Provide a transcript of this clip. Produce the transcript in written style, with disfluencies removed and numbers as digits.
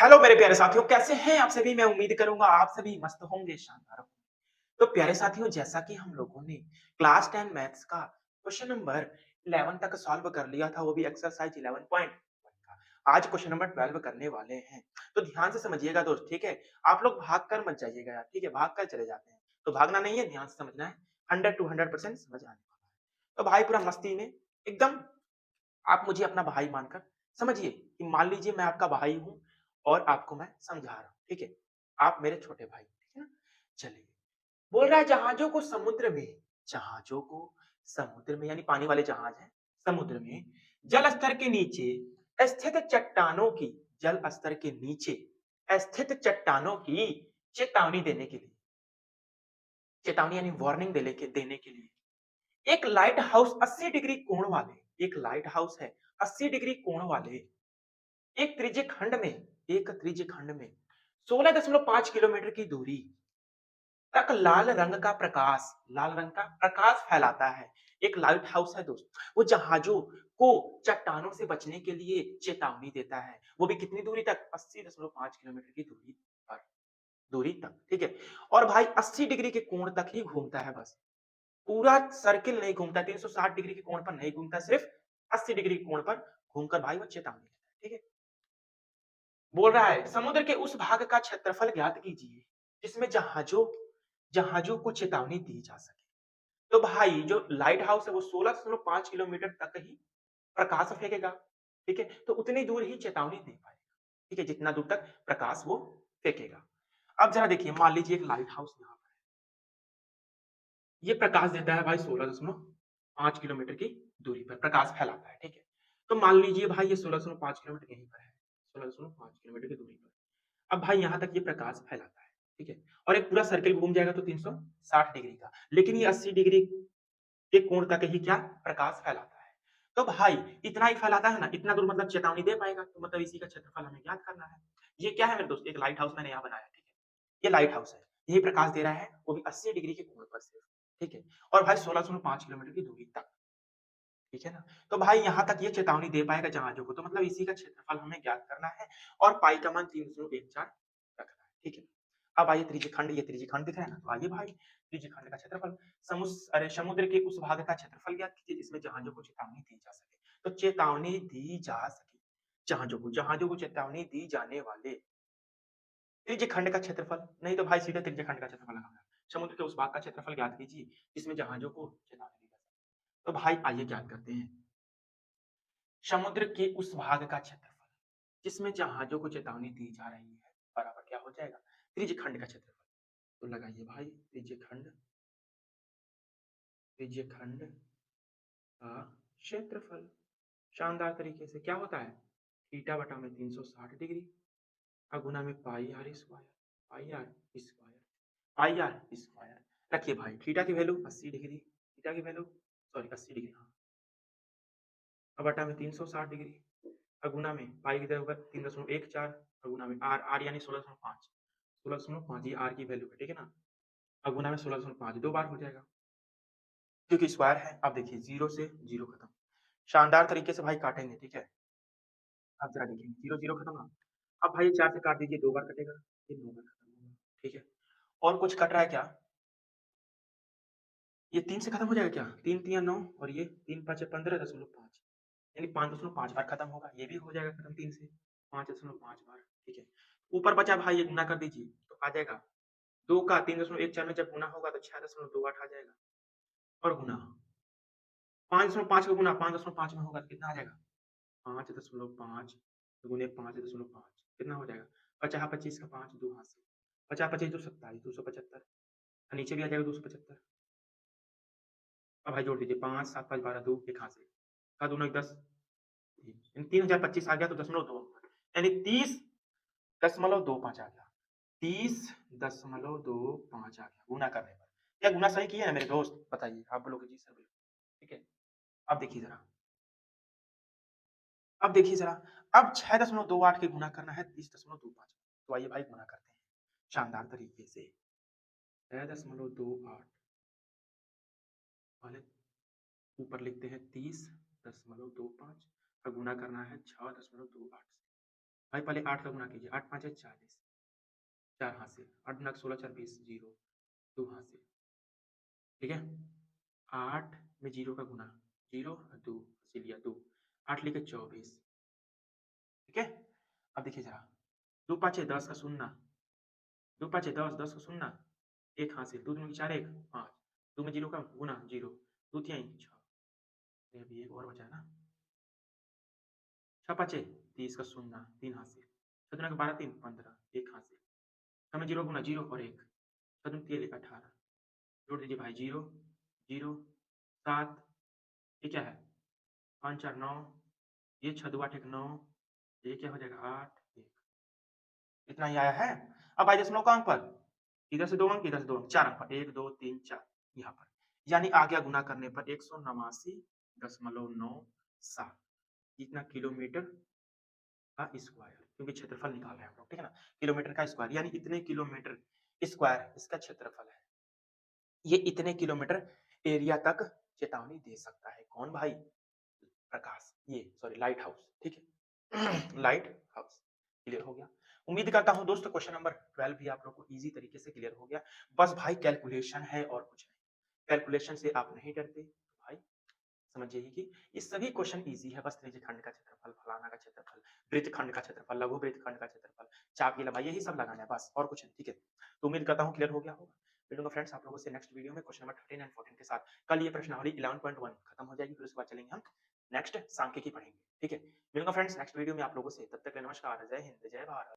Hello मेरे प्यारे साथियों, कैसे हैं आप सभी? मैं उम्मीद करूँगा आप सभी मस्त होंगे, शानदार होंगे। तो प्यारे साथियों, जैसा कि हम लोगों ने क्लास 10 मैथ्स का क्वेश्चन नंबर 11 तक सॉल्व कर लिया था, वो भी एक्सरसाइज 11.1 का। आज क्वेश्चन नंबर 12 करने वाले हैं। तो ध्यान से समझिएगा दोस्त, ठीक है? आप लोग भाग कर मत जाइएगा यार, ठीक है? भाग कर चले जाते हैं। तो भागना नहीं है, ध्यान से समझना है। 100 टू 100% समझ आने वाला है। तो भाई पूरा मस्ती में एकदम आप मुझे अपना भाई मानकर समझिए कि मान लीजिए मैं आपका भाई हूँ और आपको मैं समझा रहा हूँ, ठीक है? आप मेरे छोटे भाई, ठीक है ना? चलिए, बोल रहा है जहाज़ों को समुद्र में यानी पानी वाले जहाज हैं, समुद्र में जल स्तर के नीचे स्थित चट्टानों की जल स्तर के नीचे स्थित चट्टानों की चेतावनी देने के लिए, चेतावनी यानी वार्निंग देने के लिए एक लाइट हाउस 80 डिग्री कोण वाले, एक लाइट हाउस है 80 डिग्री कोण वाले एक त्रिज्य खंड में 16.5 किलोमीटर की दूरी तक लाल रंग का प्रकाश फैलाता है। एक लाइट हाउस है दोस्त, वो जहाजों को चट्टानों से बचने के लिए चेतावनी देता है। वो भी कितनी दूरी तक? 80.5 किलोमीटर की दूरी तक, ठीक है? और भाई 80 डिग्री के कोण तक ही घूमता है बस। पूरा सर्किल नहीं घूमता, 360 डिग्री के कोण पर नहीं घूमता, सिर्फ 80 डिग्री के कोण पर घूमकर भाई वो चेतावनी देता है, ठीक है? बोल रहा है समुद्र के उस भाग का क्षेत्रफल ज्ञात कीजिए जिसमें जहाजों को चेतावनी दी जा सके। तो भाई जो लाइट हाउस है वो 16.5 किलोमीटर तक ही प्रकाश फेंकेगा, ठीक है? तो उतनी दूर ही चेतावनी दे पाएगा, ठीक है? जितना दूर तक प्रकाश वो फेंकेगा। अब जरा देखिए, मान लीजिए एक लाइट हाउस यहाँ पर है, ये प्रकाश देता है भाई 16.5 किलोमीटर की दूरी पर प्रकाश फैलाता है, ठीक है? तो मान लीजिए भाई ये 16.5 किलोमीटर यहीं पर है, 16.5 किलोमीटर की दूरी पर। अब भाई यहाँ तक ये प्रकाश फैलाता है, ठीक है? और एक पूरा सर्किल घूम जाएगा तो 360 डिग्री का, लेकिन ये 80 डिग्री के कोण तक ही क्या प्रकाश फैलाता है। तो भाई इतना ही फैलाता है ना, इतना दूर मतलब चेतावनी दे पाएगा, तो मतलब इसी का क्षेत्रफल हमें ज्ञात करना है। ये क्या है मेरे दोस्त? एक लाइट हाउस मैंने यहाँ बनाया, ठीक है? ये लाइट हाउस है, यही प्रकाश दे रहा है, वो भी 80 डिग्री के कोण पर सिर्फ, ठीक है? और भाई 16.5 किलोमीटर की दूरी तक, ठीक है ना? तो भाई यहाँ तक ये चेतावनी दे पाएगा जहाजों को, तो मतलब इसी का क्षेत्रफल हमें ज्ञात करना है और पाई का मान 314 रखना है, ठीक है? अब आइए त्रिज्यखंड, ये त्रिज्यखंड दिख रहा है ना, तो आइए भाई त्रिज्यखंड का क्षेत्रफल समुद्र के उस भाग का क्षेत्रफल ज्ञात कीजिए जिसमें जहाजों को चेतावनी दी जा सके। तो चेतावनी दी जा सके जहाजों को चेतावनी दी जाने वाले त्रिज्यखंड का क्षेत्रफल, नहीं तो भाई सीधे त्रिज्यखंड का क्षेत्रफल लगाना। समुद्र के उस भाग का क्षेत्रफल ज्ञात कीजिए जिसमें जहाजों को चेतावनी दी जा सके। तो भाई आइए ज्ञात करते हैं समुद्र के उस भाग का क्षेत्रफल जिसमें जहाजों को चेतावनी दी जा रही है बराबर क्या हो जाएगा? त्रिज्यखंड का क्षेत्रफल। तो लगाइए भाई त्रिज्यखंड का क्षेत्रफल। शानदार तरीके से क्या होता है? थीटा बटा में 360 डिग्री का गुना में पाई आर स्क्वायर। रखिए भाई थीटा की वैल्यू 80 डिग्री, थीटा की वैल्यू सॉरी 80 डिग्री, हाँ, अब बटा में 360 डिग्री अगुना में पाई की जगह 3.14 अगुना में आर, आर यानी 16.5, 16.5 ये आर की वैल्यू है, ठीक है ना? अगुना में 16.5 दो बार हो जाएगा क्योंकि स्क्वायर है। अब देखिए जीरो से जीरो खत्म, शानदार तरीके से भाई काटेंगे, ठीक है? अब जरा देखिए जीरो जीरो खत्म ना। अब भाई 4 से काट दीजिए, दो बार कटेगा, ये दो बार खत्म होगा, ठीक है? और कुछ कट रहा है क्या? ये 3 से खत्म हो जाएगा क्या? 3 3 9 और ये 3 5 15.5 यानी 5.5 बार खत्म होगा, ये भी हो जाएगा खत्म 3 से 5.5 बार, ठीक है? ऊपर बचा भाई ये गुना कर दीजिए तो आ जाएगा 2 का 3.14 में जब गुना होगा तो 6.28 आ जाएगा और गुना 5.5 का गुना 5.5 में होगा तो कितना आ जाएगा? 5.5 गुने 5.5 कितना हो जाएगा? 50 25 का 5 दो हाथ से 50 25 दो 27 275, नीचे भी आ जाएगा 275। अब भाई जोड़ दीजिए 5 7 5 12 2 एक हाथ से का दोनों 10, 3025 आ गया तो 0.2 यानी 30.25 आ गया, 30.25 आ गया गुना करने पर। क्या गुना सही किया है मेरे दोस्त? बताइए। आप बोलोगे जी सर बिल्कुल, ठीक है? अब देखिए जरा, अब देखिए जरा, अब 6.28 के गुना करना है 30.25। तो आइए भाई गुना करते हैं शानदार तरीके से। 6.28 वाले ऊपर लिखते हैं 30.25 का गुना करना है 6.28 से। भाई पहले 8 का गुना कीजिए, 8 5 40, 4 हासिल, 8 गुना 16 4 20, 0, 2 हासिल, ठीक है। 8 में 0 का गुना, 0 2 हासिल लिया 2, 8 लिखे 24, ठीक है। अब देखिए जरा, 2 5 10 का शून्य, 2 5 10, 10 का शून्य, 1 हासिल, 2 दूनी 4 1 5, 2 में 0 का गुना 0, 2 तिहाई 6, अभी एक और बचा है ना, 6 5 30 का शून्य, 3 हासिल, 6 दूना 12 3 15, 1 हासिल, हमें 0 गुना 0 और 1, 6 दूनी 3 18, जोड़ दीजिए भाई 0 0 7, ये क्या है 5 4 9, ये 6 2 8 1 9, ये क्या हो जाएगा 8 1, इतना ही आया है। अब भाई दशमलव का अंक पर, इधर से 2 अंक, इधर से 2 अंक, 4 अंक पर 1 2 3 4 यहाँ पर, यानी आ गया गुना करने पर 189.97 इतना किलोमीटर का स्क्वायर, क्योंकि क्षेत्रफल निकाल रहे हैं हम लोग, ठीक है ना। किलोमीटर का स्क्वायर यानी इतने किलोमीटर स्क्वायर इसका क्षेत्रफल है। ये इतने किलोमीटर एरिया तक चेतावनी दे सकता है। कौन भाई? प्रकाश, ये सॉरी लाइट हाउस, ठीक है। लाइट हाउस क्लियर हो गया। उम्मीद करता हूं दोस्तों क्वेश्चन नंबर 12 भी आप लोग को इजी तरीके से क्लियर हो गया। बस भाई कैलकुलेशन है और कुछ नहीं। कैलकुलेशन से आप नहीं डरते तो भाई समझिए कि ये सभी क्वेश्चन इजी है। बस त्रिज्य खंड का क्षेत्रफल, फलाना का क्षेत्रफल, वृत्त खंड का क्षेत्रफल, लघु वृत्त खंड का क्षेत्रफल, चाप की लंबाई, यही सब लगाना है बस, और कुछ नहीं, ठीक है। तो उम्मीद करता हूँ क्लियर हो गया होगा। मिलूंगा फ्रेंड्स आप लोगों से नेक्स्ट वीडियो में क्वेश्चन नंबर 13 एंड 14 के साथ। कल ये प्रश्नावली 11.1 खत्म हो जाएगी, फिर उसके बाद चलेंगे हम नेक्स्ट सांख्यिकी पढ़ेंगे, ठीक है। मिलूंगा फ्रेंड्स नेक्स्ट वीडियो में आप लोगों से, तब तक के लिए नमस्कार, जय हिंद, जय भारत।